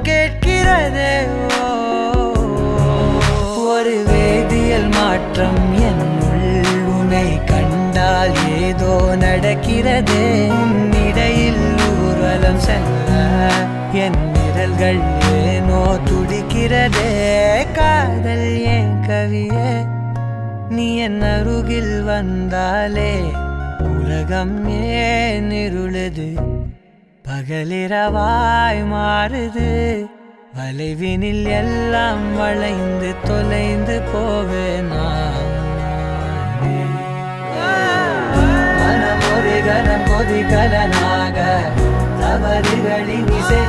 கேட்கிறதே. ஒரு வேதியியல் மாற்றம் என்னுள் உன்னை கண்டால் ஏதோ நடக்கிறதே. இடையில் ஊர்வலம் செல்ல என் விரல்கள் ஏனோ துடிக்கிறதே. காதல் ஏன் கவியே, நீ என் அருகில் வந்தாலே உலகம் ஏன் இருளுது, பகலிரவாய் மாறுது. வளைவினில் எல்லாம் வளைந்து தொலைந்து போவேனா. மனம் ஒரு கணம் கொதிகலனாக தவறுகளின் இசை